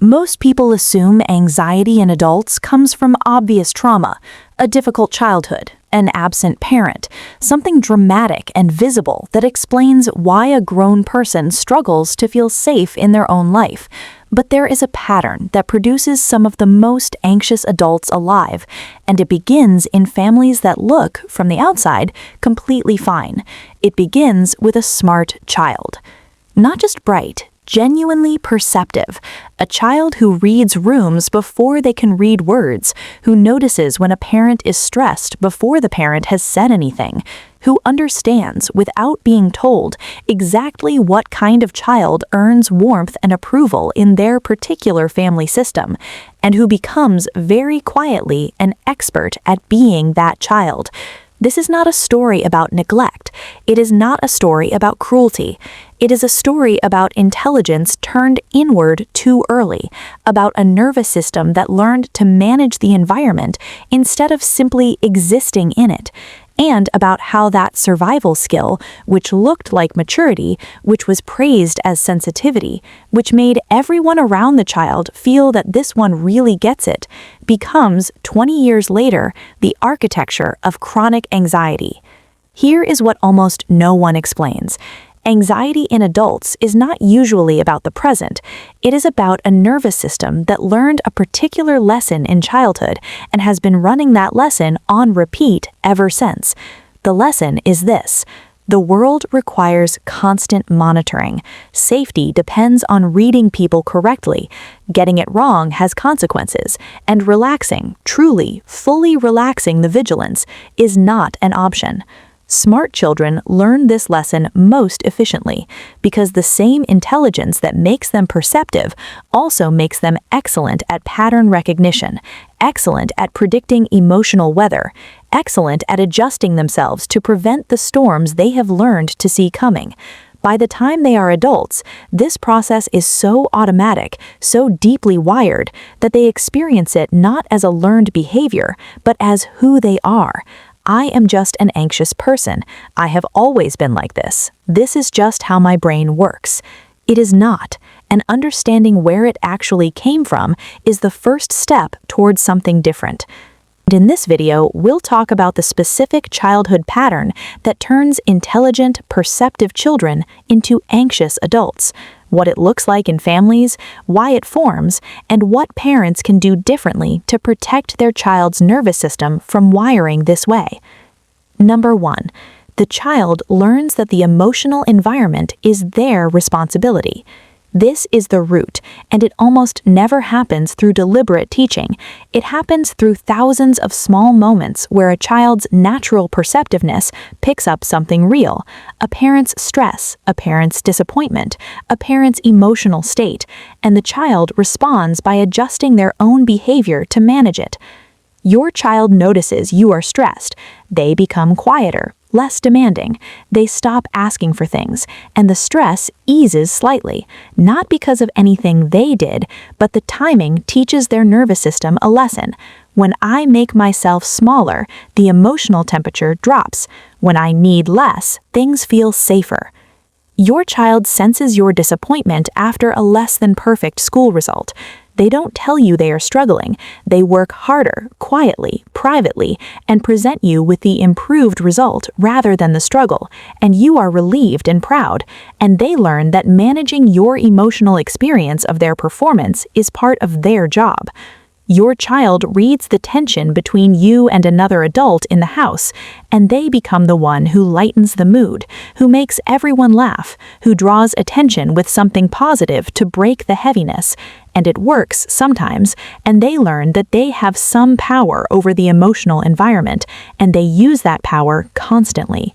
Most people assume anxiety in adults comes from obvious trauma, a difficult childhood, an absent parent, something dramatic and visible that explains why a grown person struggles to feel safe in their own life. But there is a pattern that produces some of the most anxious adults alive, and it begins in families that look, from the outside, completely fine. It begins with a smart child. Not just bright, genuinely perceptive, a child who reads rooms before they can read words, who notices when a parent is stressed before the parent has said anything, who understands, without being told, exactly what kind of child earns warmth and approval in their particular family system, and who becomes very quietly an expert at being that child. This is not a story about neglect. It is not a story about cruelty. It is a story about intelligence turned inward too early, about a nervous system that learned to manage the environment instead of simply existing in it, and about how that survival skill, which looked like maturity, which was praised as sensitivity, which made everyone around the child feel that this one really gets it, becomes, 20 years later, the architecture of chronic anxiety. Here is what almost no one explains. Anxiety in adults is not usually about the present. It is about a nervous system that learned a particular lesson in childhood and has been running that lesson on repeat ever since. The lesson is this: the world requires constant monitoring. Safety depends on reading people correctly. Getting it wrong has consequences, and relaxing, truly, fully relaxing the vigilance, is not an option. Smart children learn this lesson most efficiently because the same intelligence that makes them perceptive also makes them excellent at pattern recognition, excellent at predicting emotional weather, excellent at adjusting themselves to prevent the storms they have learned to see coming. By the time they are adults, this process is so automatic, so deeply wired, that they experience it not as a learned behavior, but as who they are. I am just an anxious person. I have always been like this. This is just how my brain works. It is not, and understanding where it actually came from is the first step towards something different. And in this video, we'll talk about the specific childhood pattern that turns intelligent, perceptive children into anxious adults, what it looks like in families, why it forms, and what parents can do differently to protect their child's nervous system from wiring this way. Number 1, the child learns that the emotional environment is their responsibility. This is the root, and it almost never happens through deliberate teaching. It happens through thousands of small moments where a child's natural perceptiveness picks up something real: a parent's stress, a parent's disappointment, a parent's emotional state, and the child responds by adjusting their own behavior to manage it. Your child notices you are stressed. They become quieter, less demanding. They stop asking for things, and the stress eases slightly, not because of anything they did, but the timing teaches their nervous system a lesson. When I make myself smaller, the emotional temperature drops. When I need less, things feel safer. Your child senses your disappointment after a less than perfect school result. They don't tell you they are struggling. They work harder, quietly, privately, and present you with the improved result rather than the struggle, and you are relieved and proud, and they learn that managing your emotional experience of their performance is part of their job. Your child reads the tension between you and another adult in the house, and they become the one who lightens the mood, who makes everyone laugh, who draws attention with something positive to break the heaviness. And it works sometimes, and they learn that they have some power over the emotional environment, and they use that power constantly.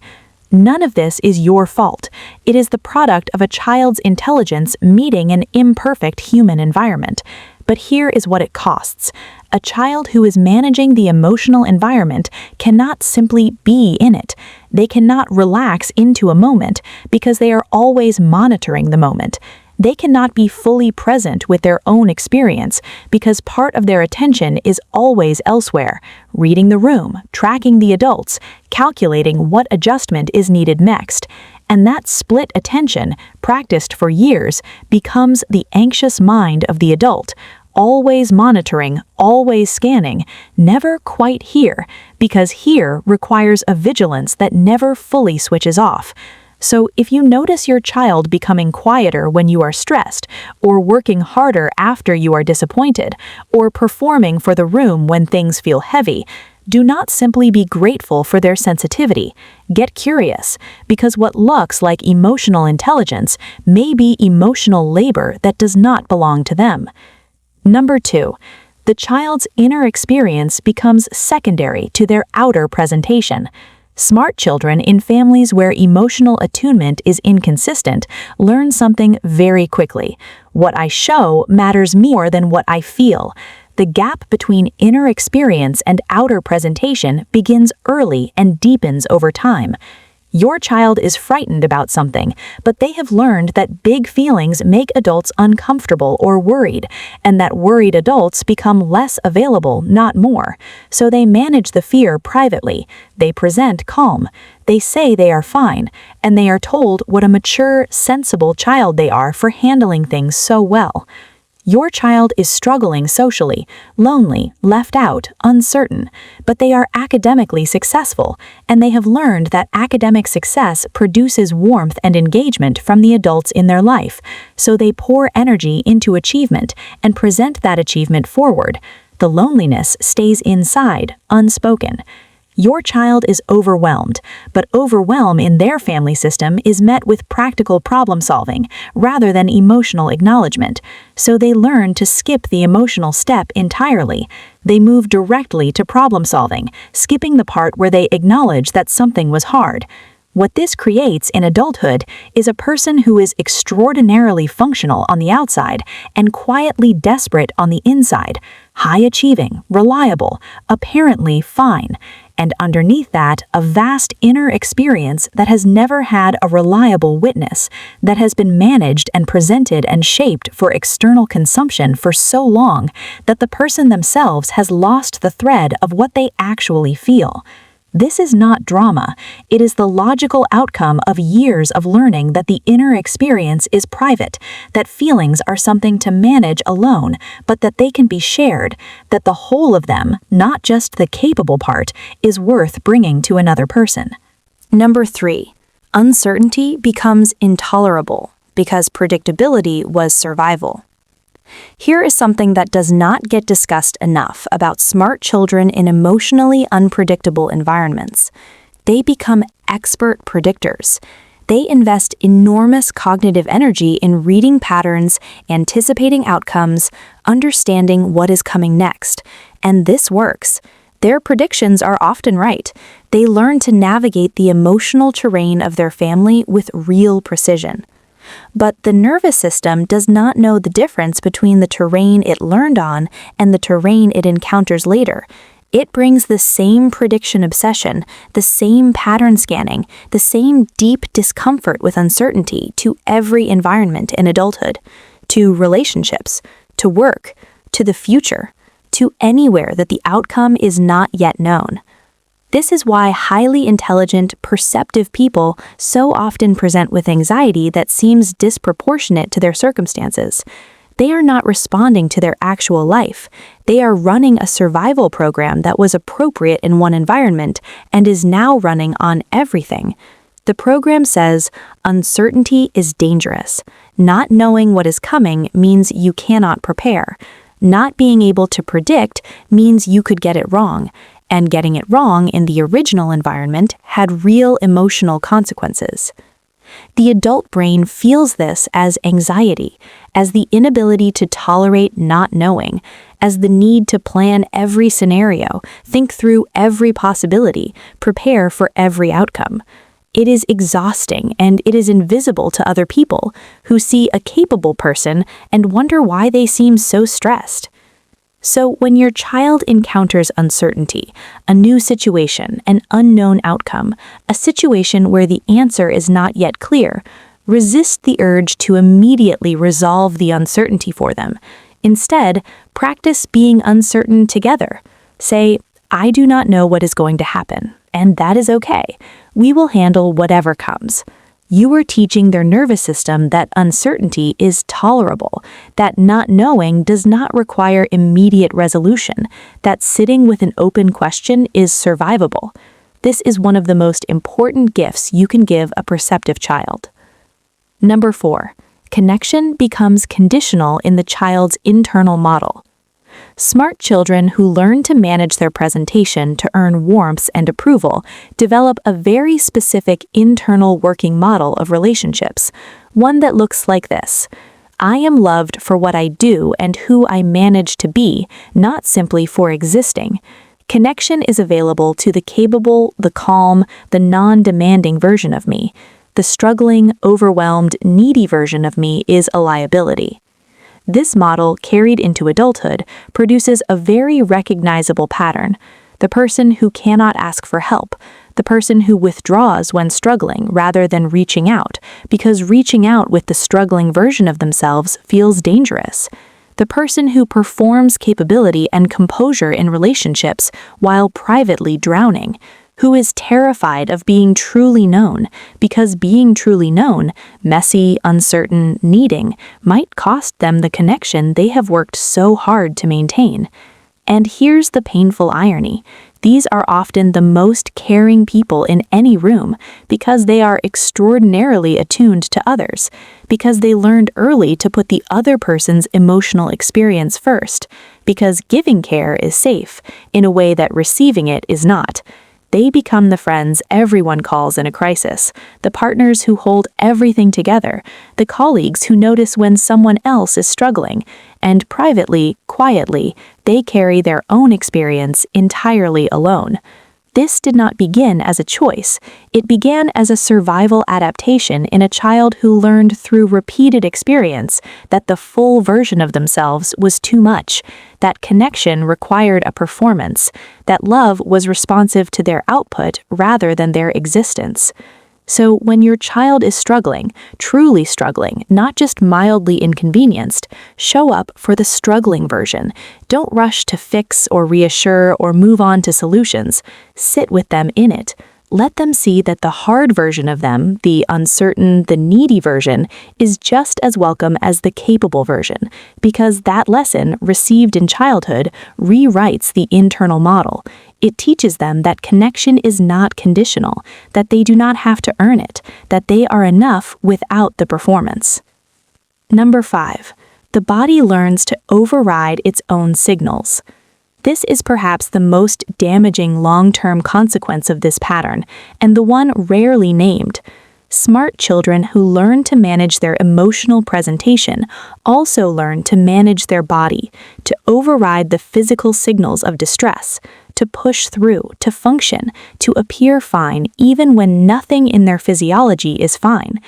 None of this is your fault. It is the product of a child's intelligence meeting an imperfect human environment. But here is what it costs. A child who is managing the emotional environment cannot simply be in it. They cannot relax into a moment because they are always monitoring the moment. They cannot be fully present with their own experience because part of their attention is always elsewhere, reading the room, tracking the adults, calculating what adjustment is needed next. And that split attention, practiced for years, becomes the anxious mind of the adult, always monitoring, always scanning, never quite here, because here requires a vigilance that never fully switches off. So if you notice your child becoming quieter when you are stressed, or working harder after you are disappointed, or performing for the room when things feel heavy, do not simply be grateful for their sensitivity. Get curious, because what looks like emotional intelligence may be emotional labor that does not belong to them. Number 2, the child's inner experience becomes secondary to their outer presentation. Smart children in families where emotional attunement is inconsistent learn something very quickly. What I show matters more than what I feel. The gap between inner experience and outer presentation begins early and deepens over time. Your child is frightened about something, but they have learned that big feelings make adults uncomfortable or worried, and that worried adults become less available, not more. So they manage the fear privately. They present calm. They say they are fine, and they are told what a mature, sensible child they are for handling things so well. Your child is struggling socially, lonely, left out, uncertain, but they are academically successful, and they have learned that academic success produces warmth and engagement from the adults in their life, so they pour energy into achievement and present that achievement forward. The loneliness stays inside, unspoken. Your child is overwhelmed, but overwhelm in their family system is met with practical problem solving rather than emotional acknowledgement, so they learn to skip the emotional step entirely. They move directly to problem solving, skipping the part where they acknowledge that something was hard. What this creates in adulthood is a person who is extraordinarily functional on the outside and quietly desperate on the inside, high-achieving, reliable, apparently fine, and underneath that, a vast inner experience that has never had a reliable witness, that has been managed and presented and shaped for external consumption for so long that the person themselves has lost the thread of what they actually feel. This is not drama. It is the logical outcome of years of learning that the inner experience is private, that feelings are something to manage alone, but that they can be shared, that the whole of them, not just the capable part, is worth bringing to another person. Number 3, uncertainty becomes intolerable because predictability was survival. Here is something that does not get discussed enough about smart children in emotionally unpredictable environments. They become expert predictors. They invest enormous cognitive energy in reading patterns, anticipating outcomes, understanding what is coming next. And this works. Their predictions are often right. They learn to navigate the emotional terrain of their family with real precision. But the nervous system does not know the difference between the terrain it learned on and the terrain it encounters later. It brings the same prediction obsession, the same pattern scanning, the same deep discomfort with uncertainty to every environment in adulthood, to relationships, to work, to the future, to anywhere that the outcome is not yet known. This is why highly intelligent, perceptive people so often present with anxiety that seems disproportionate to their circumstances. They are not responding to their actual life. They are running a survival program that was appropriate in one environment and is now running on everything. The program says, uncertainty is dangerous. Not knowing what is coming means you cannot prepare. Not being able to predict means you could get it wrong. And getting it wrong in the original environment had real emotional consequences. The adult brain feels this as anxiety, as the inability to tolerate not knowing, as the need to plan every scenario, think through every possibility, prepare for every outcome. It is exhausting and it is invisible to other people who see a capable person and wonder why they seem so stressed. So when your child encounters uncertainty, a new situation, an unknown outcome, a situation where the answer is not yet clear, resist the urge to immediately resolve the uncertainty for them. Instead, practice being uncertain together. Say, I do not know what is going to happen, and that is okay. We will handle whatever comes. You are teaching their nervous system that uncertainty is tolerable, that not knowing does not require immediate resolution, that sitting with an open question is survivable. This is one of the most important gifts you can give a perceptive child. Number 4. Connection becomes conditional in the child's internal model. Smart children who learn to manage their presentation to earn warmth and approval develop a very specific internal working model of relationships, one that looks like this. I am loved for what I do and who I manage to be, not simply for existing. Connection is available to the capable, the calm, the non-demanding version of me. The struggling, overwhelmed, needy version of me is a liability. This model, carried into adulthood, produces a very recognizable pattern. The person who cannot ask for help, the person who withdraws when struggling rather than reaching out, because reaching out with the struggling version of themselves feels dangerous. The person who performs capability and composure in relationships while privately drowning, who is terrified of being truly known, because being truly known, messy, uncertain, needing, might cost them the connection they have worked so hard to maintain. And here's the painful irony. These are often the most caring people in any room because they are extraordinarily attuned to others, because they learned early to put the other person's emotional experience first, because giving care is safe in a way that receiving it is not. They become the friends everyone calls in a crisis, the partners who hold everything together, the colleagues who notice when someone else is struggling, and privately, quietly, they carry their own experience entirely alone. This did not begin as a choice. It began as a survival adaptation in a child who learned through repeated experience that the full version of themselves was too much, that connection required a performance, that love was responsive to their output rather than their existence. So when your child is struggling, truly struggling, not just mildly inconvenienced, show up for the struggling version. Don't rush to fix or reassure or move on to solutions. Sit with them in it. Let them see that the hard version of them, the uncertain, the needy version, is just as welcome as the capable version, because that lesson, received in childhood, rewrites the internal model. It teaches them that connection is not conditional, that they do not have to earn it, that they are enough without the performance. Number 5. The body learns to override its own signals. This is perhaps the most damaging long-term consequence of this pattern, and the one rarely named. Smart children who learn to manage their emotional presentation also learn to manage their body, to override the physical signals of distress, to push through, to function, to appear fine even when nothing in their physiology is fine.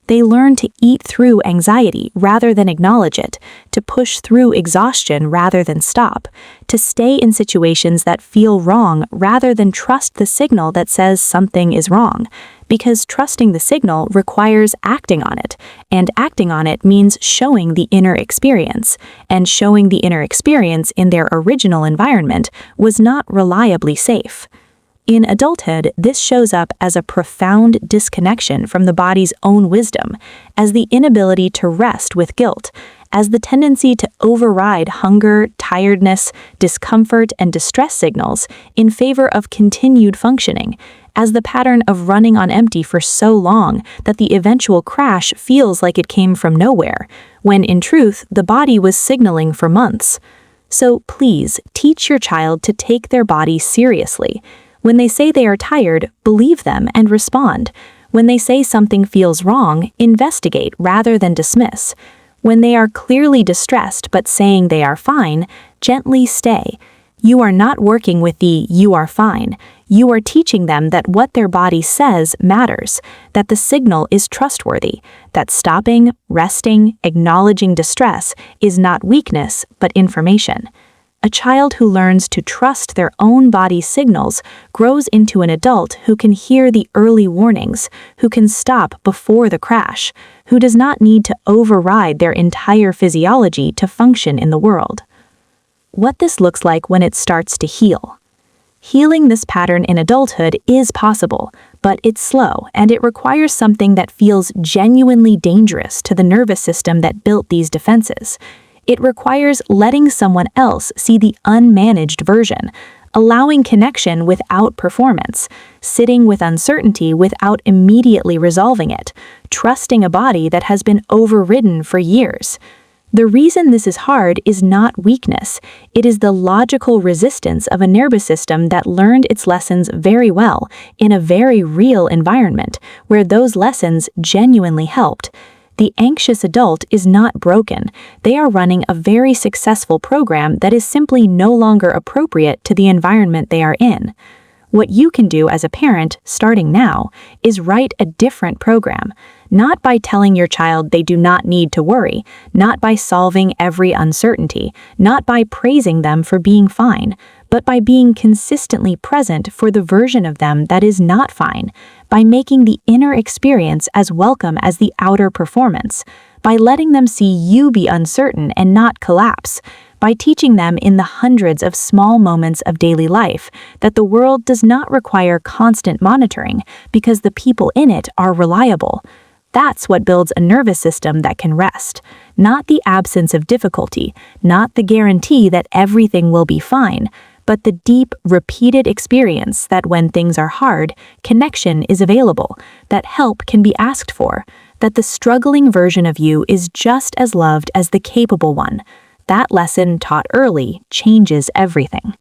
They learn to eat through anxiety rather than acknowledge it, to push through exhaustion rather than stop, to stay in situations that feel wrong rather than trust the signal that says something is wrong, because trusting the signal requires acting on it, and acting on it means showing the inner experience, and showing the inner experience in their original environment was not reliably safe. In adulthood, this shows up as a profound disconnection from the body's own wisdom, as the inability to rest with guilt, as the tendency to override hunger, tiredness, discomfort, and distress signals in favor of continued functioning, as the pattern of running on empty for so long that the eventual crash feels like it came from nowhere, when in truth the body was signaling for months. So please, teach your child to take their body seriously. When they say they are tired, believe them and respond. When they say something feels wrong, investigate rather than dismiss. When they are clearly distressed but saying they are fine, gently stay. You are not working with the "you are fine." You are teaching them that what their body says matters, that the signal is trustworthy, that stopping, resting, acknowledging distress is not weakness but information. A child who learns to trust their own body signals grows into an adult who can hear the early warnings, who can stop before the crash, who does not need to override their entire physiology to function in the world. What this looks like when it starts to heal. Healing this pattern in adulthood is possible, but it's slow and it requires something that feels genuinely dangerous to the nervous system that built these defenses. It requires letting someone else see the unmanaged version, allowing connection without performance, sitting with uncertainty without immediately resolving it, trusting a body that has been overridden for years. The reason this is hard is not weakness. It is the logical resistance of a nervous system that learned its lessons very well in a very real environment where those lessons genuinely helped. The anxious adult is not broken. They are running a very successful program that is simply no longer appropriate to the environment they are in. What you can do as a parent, starting now, is write a different program, not by telling your child they do not need to worry, not by solving every uncertainty, not by praising them for being fine, but by being consistently present for the version of them that is not fine, by making the inner experience as welcome as the outer performance, by letting them see you be uncertain and not collapse, by teaching them in the hundreds of small moments of daily life that the world does not require constant monitoring because the people in it are reliable. That's what builds a nervous system that can rest, not the absence of difficulty, not the guarantee that everything will be fine, but the deep, repeated experience that when things are hard, connection is available, that help can be asked for, that the struggling version of you is just as loved as the capable one. That lesson taught early changes everything.